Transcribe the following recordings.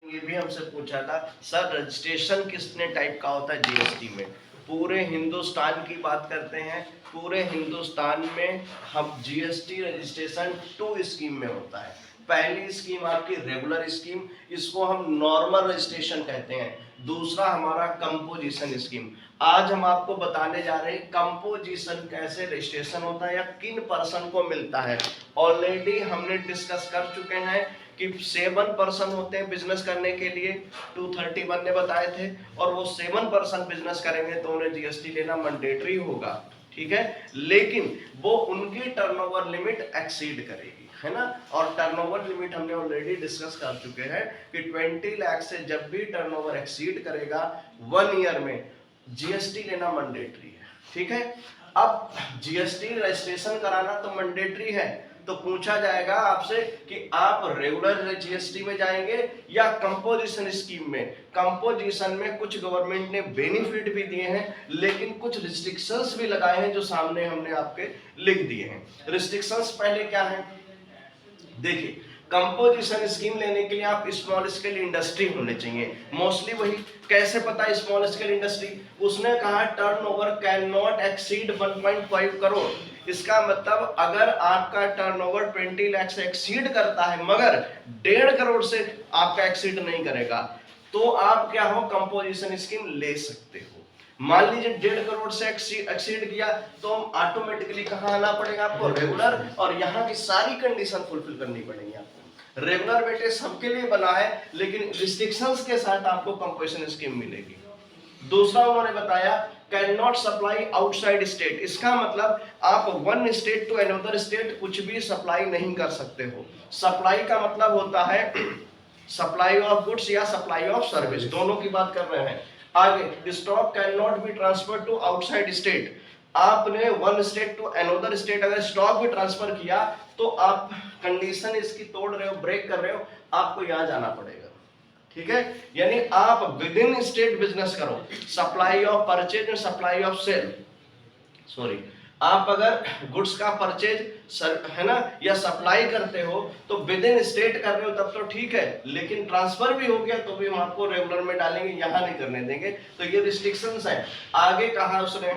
ये भी हमसे पूछा था सर रजिस्ट्रेशन कितने टाइप का होता है जीएसटी में। पूरे हिंदुस्तान की बात करते हैं, पूरे हिंदुस्तान में हम जीएसटी रजिस्ट्रेशन 2 स्कीम में होता है। पहली स्कीम आपकी रेगुलर स्कीम, इसको हम नॉर्मल रजिस्ट्रेशन कहते हैं। दूसरा हमारा कंपोजिशन स्कीम। आज हम आपको बताने जा रहे हैं कंपोजिशन कैसे रजिस्ट्रेशन होता है या किन पर्सन को मिलता है। ऑलरेडी हमने डिस्कस कर चुके हैं कि 7 पर्सन होते हैं बिजनेस करने के लिए, 231 ने बताए थे, और वो 7 पर्सन बिजनेस करेंगे तो उन्हें जीएसटी लेना मैंडेटरी होगा, ठीक है। लेकिन वो उनकी टर्नओवर लिमिट एक्सीड करेगी, है ना। और टर्नओवर लिमिट हमने ऑलरेडी डिस्कस कर चुके हैं कि 20 लाख से जब भी टर्नओवर एक्सीड करेगा 1 ईयर में जीएसटी लेना मैंडेटरी है, ठीक है। अब जीएसटी रजिस्ट्रेशन कराना तो मैंडेटरी है, तो पूछा जाएगा आपसे कि आप रेगुलर जीएसटी में जाएंगे या कंपोजिशन स्कीम में। कंपोजिशन में कुछ गवर्नमेंट ने बेनिफिट भी दिए हैं, लेकिन कुछ रिस्ट्रिक्शंस भी लगाए हैं जो सामने हमने आपके लिख दिए हैं। रिस्ट्रिक्शंस पहले क्या है देखिए, कंपोजिशन स्कीम लेने के लिए आप स्मॉल स्केल इंडस्ट्री होने चाहिए। मोस्टली वही कैसे पता है स्मॉल स्केल इंडस्ट्री, उसने कहा turnover can not exceed 1.5 crore. इसका मतलब अगर आपका टर्नओवर 20 लाख से एक्सीड करता है मगर 1.5 करोड़ से आपका एक्सीड नहीं करेगा, तो आप क्या हो कंपोजिशन स्कीम ले सकते हो। मान लीजिए 1.5 करोड़ से एक्सीड किया तो ऑटोमेटिकली कहाँ आना पड़ेगा आपको, रेगुलर, और यहाँ की सारी कंडीशन फुलफिल करनी पड़ेगी आपको। रेगुलर बेटे सबके लिए बना है, लेकिन रिस्ट्रिक्शंस के साथ आपको कंपोजिशन स्कीम मिलेगी। दूसरा उन्होंने बताया can not supply outside state. इसका मतलब आप one state to another state कुछ भी सप्लाई नहीं कर सकते हो। सप्लाई का मतलब होता है सप्लाई ऑफ गुड्स या सप्लाई ऑफ सर्विस, दोनों की बात कर रहे हैं। आगे stock can not be transfer to outside state. आपने one state to another state अगर स्टॉक भी ट्रांसफर किया तो आप कंडीशन इसकी तोड़ रहे हो, ब्रेक कर रहे हो, आपको यहां जाना पड़ेगा, ठीक है। यानी आप विद इन स्टेट बिजनेस करो, सप्लाई ऑफ परचेज और सप्लाई ऑफ सेल, सॉरी, आप अगर गुड्स का परचेज है ना या सप्लाई करते हो तो विद इन स्टेट कर रहे हो तब तो ठीक है, लेकिन ट्रांसफर भी हो गया तो भी हम आपको रेगुलर में डालेंगे, यहां नहीं करने देंगे। तो ये रिस्ट्रिक्शंस है। आगे कहा उसने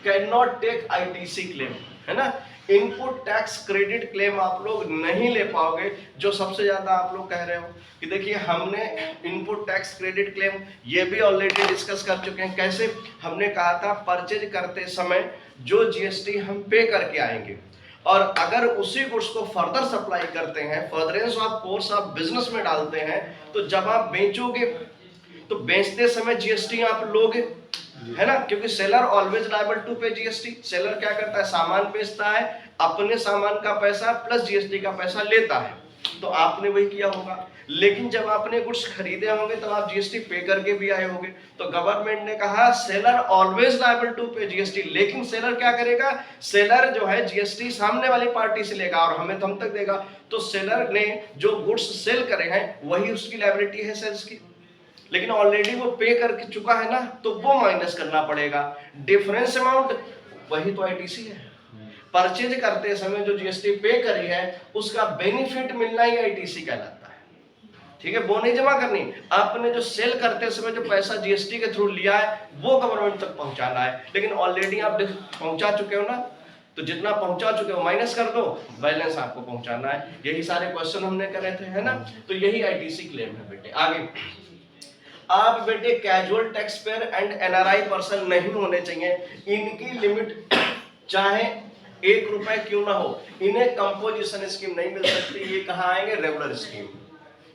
can not take ITC claim, है ना। इनपुट टैक्स क्रेडिट क्लेम आप लोग नहीं ले पाओगे, जो सबसे ज्यादा आप लोग कह रहे हो कि देखिए हमने इनपुट टैक्स क्रेडिट क्लेम ये भी ऑलरेडी डिस्कस कर चुके हैं। कैसे, हमने कहा था परचेज करते समय जो जीएसटी हम पे करके आएंगे और अगर उसी गुड्स को फर्दर सप्लाई करते हैं, furtherance of course of business में डालते हैं, तो जब आप बेचोगे तो बेचते समय जीएसटी आप लोगे, है ना, क्योंकि सेलर ऑलवेज लायबल टू पे जीएसटी। सेलर क्या करता है, सामान बेचता है, अपने सामान का पैसा प्लस जीएसटी का पैसा लेता है, तो आपने वही किया होगा। लेकिन जब आपने गुड्स खरीदे होंगे तो आप जीएसटी पे करके भी आए होंगे, तो गवर्नमेंट ने कहा सेलर ऑलवेज लायबल टू पे जीएसटी। लेकिन सेलर क्या करेगा, सेलर जो है जीएसटी सामने वाली पार्टी से लेगा और हमें तो हम तक देगा। तो सेलर ने जो गुड्स सेल करे हैं वही उसकी लायबिलिटी है सेल्स की, लेकिन ऑलरेडी वो पे कर चुका है ना, तो वो माइनस करना पड़ेगा। डिफरेंस अमाउंट वही तो आईटीसी है। परचेज करते समय जो जीएसटी पे करी है उसका बेनिफिट मिलना ही आईटीसी कहलाता है, ठीक है। वो नहीं जमा करनी, आपने जो सेल करते समय जो पैसा जीएसटी के थ्रू लिया है वो गवर्नमेंट तक पहुंचाना है। लेकिन ऑलरेडी आप पहुंचा चुके हो ना, तो जितना पहुंचा चुके हो माइनस कर दो, बैलेंस आपको पहुंचाना है। यही सारे क्वेश्चन हमने करे थे, है ना। तो यही आईटीसी क्लेम है बेटे। आगे आप बेटे casual tax payer and NRI person नहीं होने चाहिए। इनकी लिमिट चाहे 1 रुपए क्यों ना हो, इन्हें कंपोजिशन स्कीम नहीं मिल सकती। ये कहाँ आएंगे, रेगुलर स्कीम,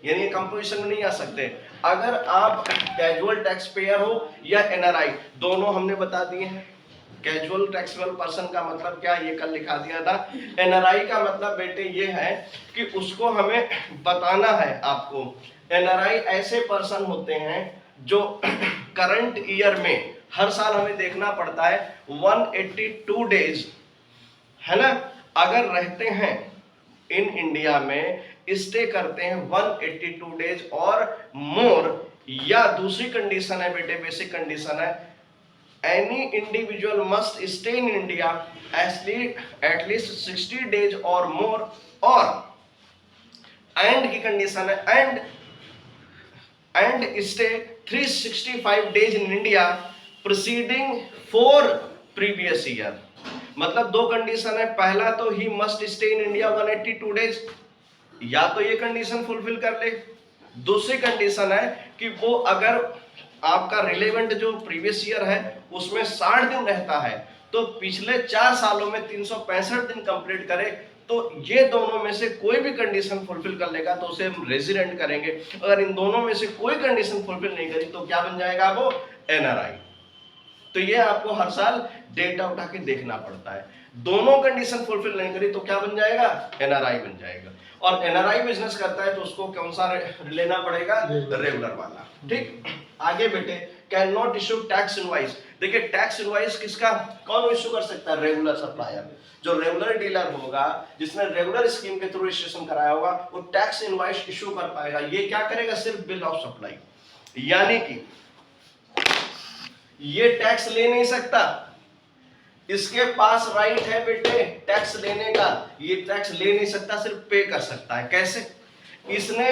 यानी कंपोजिशन में नहीं आ सकते। अगर आप कैजुअल टैक्स पेयर हो या एनआरआई, दोनों हमने बता दिए हैं। कैजुअल टैक्सेबल पर्सन का मतलब क्या, ये कल लिखा दिया था। एनआरआई का मतलब बेटे ये है कि उसको हमें बताना है आपको। एनआरआई ऐसे पर्सन होते हैं जो करंट ईयर में हर साल हमें देखना पड़ता है 182 डेज, है ना, अगर रहते हैं इन इंडिया में, स्टे करते हैं 182 डेज और मोर, या दूसरी कंडीशन है बेटे, बेसिक कंडीशन है any individual must stay in India at least 60 days और मोर, और एंड की कंडीशन है and and stay 365 days in India preceding 4 previous year। मतलब दो कंडीशन है, पहला तो he must stay in India 182 days, या तो ये कंडीशन फुलफिल कर ले। दूसरी कंडीशन है कि वो अगर आपका रिलेवेंट जो प्रीवियस ईयर है उसमें 60 दिन रहता है तो पिछले 4 सालों में 365 दिन कंप्लीट करे। तो ये दोनों में से कोई भी कंडीशन फुलफिल कर लेगा तो उसे हम रेजिडेंट करेंगे। अगर इन दोनों में से कोई कंडीशन फुलफिल नहीं करी तो क्या बन जाएगा वो, एनआरआई। तो ये आपको हर साल डेटा उठा के देखना पड़ता है। दोनों कंडीशन फुलफिल नहीं करी तो क्या बन जाएगा, एनआरआई बन जाएगा। और एनआरआई बिजनेस करता है तो उसको कौन सा लेना पड़ेगा, रेगुलर वाला। ठीक, आगे बेटे, can not issue tax invoice. देखिए टैक्स इनवाइस किसका, कौन इशू कर सकता है, रेगुलर सप्लायर। जो रेगुलर डीलर होगा जिसने रेगुलर स्कीम के थ्रू रजिस्ट्रेशन कराया होगा वो टैक्स इनवाइस इशू कर पाएगा। ये क्या करेगा, सिर्फ बिल ऑफ सप्लाई, यानी कि ये टैक्स ले नहीं सकता, इसके पास राइट है बेटे टैक्स लेने का, ये टैक्स ले नहीं सकता, सिर्फ पे कर सकता है। कैसे, इसने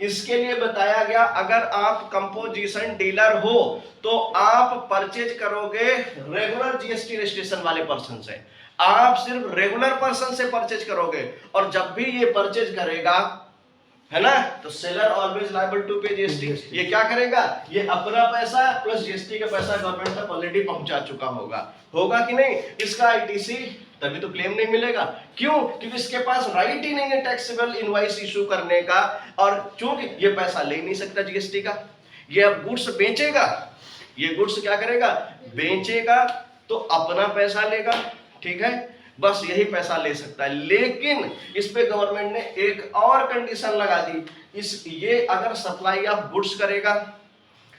इसके लिए बताया गया अगर आप कंपोजिशन डीलर हो तो आप परचेज करोगे रेगुलर जीएसटी रजिस्ट्रेशन वाले पर्सन से, आप सिर्फ रेगुलर पर्सन से परचेज करोगे। और जब भी ये परचेज करेगा, है ना, तो सेलर ऑलवेज लायबल टू पे जीएसटी। ये क्या करेगा, ये अपना पैसा प्लस जीएसटी का पैसा गवर्नमेंट तक ऑलरेडी पहुंचा चुका होगा कि नहीं, इसका आईटीसी, तभी तो क्लेम नहीं मिलेगा। क्यों, क्योंकि इसके पास राइट ही नहीं है टैक्सेबल इनवॉइस इशू करने का, और चूंकि ये पैसा ले नहीं सकता जीएसटी का। ये अब गुड्स बेचेगा, ये गुड्स क्या करेगा, बेचेगा तो अपना पैसा लेगा, ठीक है, बस यही पैसा ले सकता है। लेकिन इस पे गवर्नमेंट ने एक और कंडीशन लगा दी, ये अगर सप्लाई ऑफ गुड्स करेगा,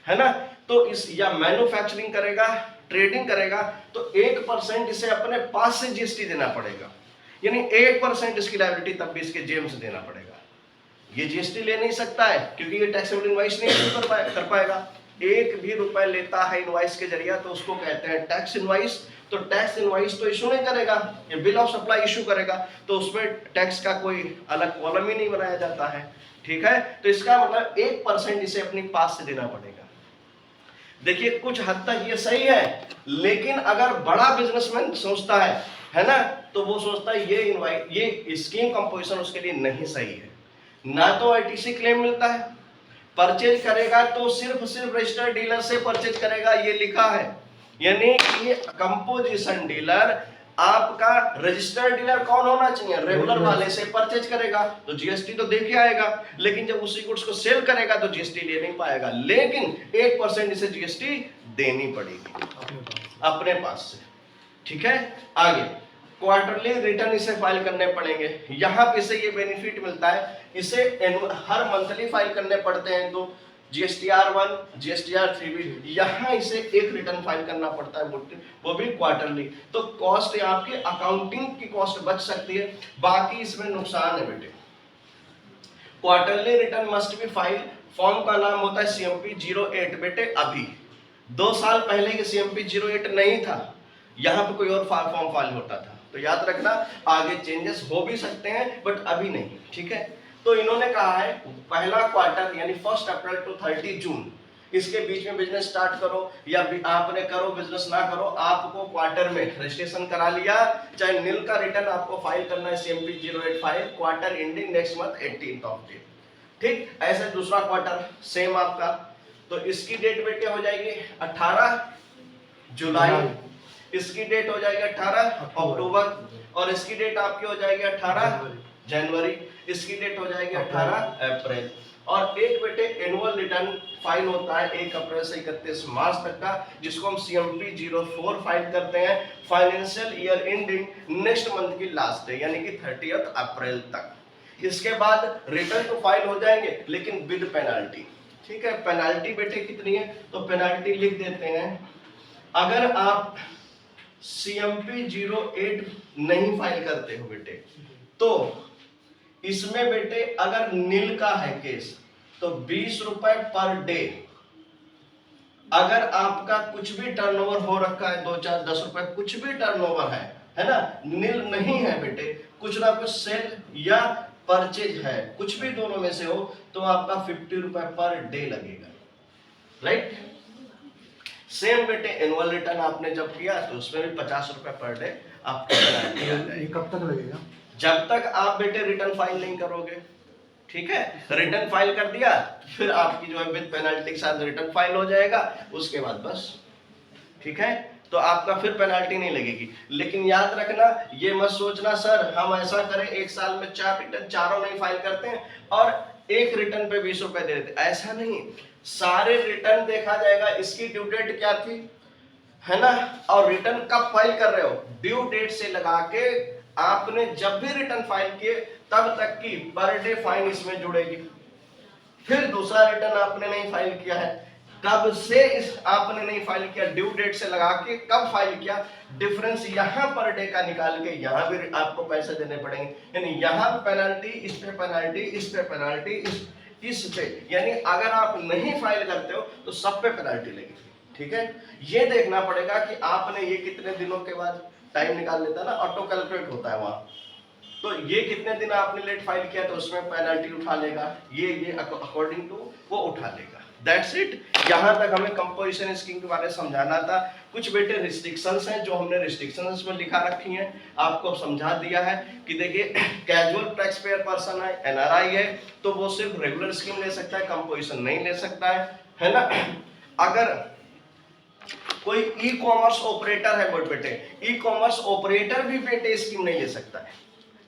है ना, तो इस या मैन्युफैक्चरिंग करेगा, ट्रेडिंग करेगा, तो 1% इसे अपने पास से जीएसटी देना पड़ेगा, यानी 1% इसकी लायबिलिटी तब भी इसके जेब से देना पड़ेगा। ये जीएसटी ले नहीं सकता है क्योंकि ये टैक्सेबल इनवॉइस नहीं कर पाएगा। एक भी रुपए लेता है इनवॉइस के जरिए तो उसको कहते हैं टैक्स इनवॉइस। तो टैक्स इनवॉइस तो इशू नहीं करेगा, ये बिल ऑफ सप्लाई इशू करेगा, तो उसमें टैक्स का कोई अलग कॉलम ही नहीं बनाया जाता है, ठीक है। तो इसका मतलब 1% इसे अपनी पास से देना पड़ेगा। देखिए कुछ हद तक ये सही है, लेकिन अगर बड़ा बिजनेसमैन सोचता है ना, तो वो सोचता है ये स्कीम कंपोजिशन उसके लिए नहीं सही है। ना तो आईटीसी क्लेम मिलता है, परचेज करेगा तो सिर्फ रजिस्टर्ड डीलर से परचेज करेगा, ये लिखा है, यानी ये कंपोजिशन डीलर आपका रजिस्टर्ड डीलर कौन होना चाहिए, रेगुलर वाले से परचेज करेगा तो जीएसटी तो दे के आएगा, लेकिन जब उसी गुड्स को सेल करेगा तो जीएसटी ले नहीं पाएगा, लेकिन 1% इसे जीएसटी देनी पड़ेगी अपने पास से, ठीक है। आगे क्वार्टरली रिटर्न इसे फाइल करने पड़ेंगे, यहाँ पे से ये बेनिफिट मिलता है, इसे हर मंथली फाइल करने पड़ते हैं, तो GSTR1, GSTR3 भी, यहाँ इसे एक रिटर्न फाइल करना पड़ता है, वो भी क्वार्टरली। तो कॉस्ट आपकी अकाउंटिंग की कॉस्ट बच सकती है, बाकी इसमें नुकसान है बेटे। Quarterly return must be file, form का नाम होता है CMP 08 बेटे। अभी 2 साल पहले के CMP 08 नहीं था, यहाँ पे कोई और फॉर्म फाइल होता था, तो याद रखना आगे चेंजेस हो भी सकते हैं बट अभी नहीं, ठीक है। तो इन्होंने कहा है पहला क्वार्टर यानी 1 अप्रैल टू 30 जून, इसके बीच में बिजनेस स्टार्ट करो या आपने करो बिजनेस ना करो, आपको क्वार्टर में रजिस्ट्रेशन करा लिया, चाहे नील का रिटर्न आपको फाइल करना है CMP 08 file, quarter ending next month 18th of day, ठीक। ऐसे दूसरा क्वार्टर सेम आपका, तो इसकी डेट बेटे हो जाएगी 18 जुलाई, इसकी डेट हो जाएगी 18 अक्टूबर, और इसकी डेट आपकी हो जाएगी 18 जनवरी, इसकी डेट हो जाएगी 18 अप्रैल। और एक बेटे एनुअल रिटर्न फाइल होता है 1 अप्रैल से 31 मार्च तक का, जिसको हम CMP 04 फाइल करते हैं financial year ending next month की लास्ट डे यानी कि 30th अप्रैल तक। इसके बाद रिटर्न तो फाइल हो जाएंगे लेकिन विद पेनाल्टी, ठीक है। पेनाल्टी बेटे कितनी है, तो पेनाल्टी लिख देते हैं, अगर आप CMP 08 नहीं फाइल करते हो बेटे, तो इसमें बेटे अगर नील का है केस तो 20 रुपए पर डे, अगर आपका कुछ भी टर्नओवर हो रखा है 2, 4, 10 रुपए कुछ भी टर्नओवर है ना, नील नहीं है बेटे, कुछ ना कुछ सेल या परचेज है, कुछ भी दोनों में से हो, तो आपका 50 रुपए पर डे लगेगा, राइट। सेम बेटे एनुअल रिटर्न आपने जब किया तो उसमें भी 50 रुपए पर डे आपको पेनल्टी आ जाएगी। कब तक लगेगा? जब तक आप बेटे रिटर्न फाइल नहीं करोगे, ठीक है। रिटर्न फाइल कर दिया फिर आपकी जो है विद पेनल्टी के साथ रिटर्न फाइल हो जाएगा, उसके बाद बस, ठीक है। तो आपका फिर पेनल्टी नहीं लगेगी। लेकिन याद रखना, ये मत सोचना सर हम ऐसा करें एक साल में 4 रिटर्न चारों नहीं फाइल करते हैं और एक रिटर्न पे 20 रुपए दे देते, ऐसा नहीं। सारे रिटर्न देखा जाएगा, इसकी ड्यू डेट क्या थी, है ना, और रिटर्न कब फाइल कर रहे हो, ड्यू डेट से लगा के आपने जब भी रिटर्न फाइल किए तब तक की पर डे फाइन इसमें जुड़ेगी। फिर दूसरा रिटर्न आपने नहीं फाइल किया है, कब से इस आपने नहीं फाइल किया, ड्यू डेट से लगा के कब फाइल किया, डिफरेंस यहाँ पर डे का निकाल के यहाँ भी आपको पैसे देने पड़ेंगे। यानी यहाँ पेनल्टी, इस पे पेनल्टी, इस पे पेनल्टी, इस पे, यानी अगर आप नहीं फाइल करते हो तो सब पे पेनल्टी लगेगी, ठीक है। ये देखना पड़ेगा कि आपने ये कितने दिनों के बाद टाइम निकाल लेता ना, ऑटो कैलकुलेट होता है वहां, तो ये कितने दिन आपने लेट फाइल किया तो उसमें पेनल्टी उठा लेगा, ये अकॉर्डिंग टू वो उठा लेगा। That's it. यहाँ तक हमें कंपोजिशन स्कीम के बारे में समझाना था। कुछ बेटे रिस्ट्रिक्शंस हैं जो हमने रिस्ट्रिक्शंस में लिखा रखी हैं, आपको समझा दिया है कि देखिए कैजुअल टैक्स पेयर पर्सन है, एनआरआई है, तो वो सिर्फ रेगुलर स्कीम ले सकता है, कंपोजिशन नहीं ले सकता है ना। अगर कोई ई कॉमर्स ऑपरेटर है बेटे, ई कॉमर्स ऑपरेटर भी बेटे स्कीम नहीं ले सकता है।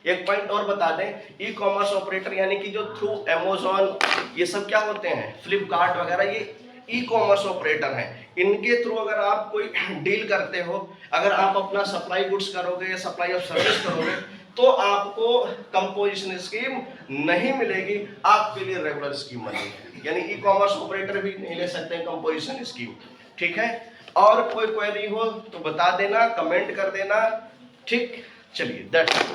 एक पॉइंट और बता दें, ई कॉमर्स ऑपरेटर यानी कि जो थ्रू अमेज़न ये सब क्या होते हैं, फ्लिपकार्ट वगैरह, ये ई कॉमर्स ऑपरेटर हैं। इनके थ्रू अगर आप कोई डील करते हो, अगर आप अपना सप्लाई गुड्स करोगे या सप्लाई ऑफ सर्विस करोगे, तो आपको कंपोजिशन स्कीम नहीं मिलेगी, आपके लिए रेगुलर स्कीम बनेगी। यानी ई कॉमर्स ऑपरेटर भी नहीं ले सकते कंपोजिशन स्कीम, ठीक है। और कोई क्वेरी हो तो बता देना, कमेंट कर देना, ठीक। चलिए दैट्स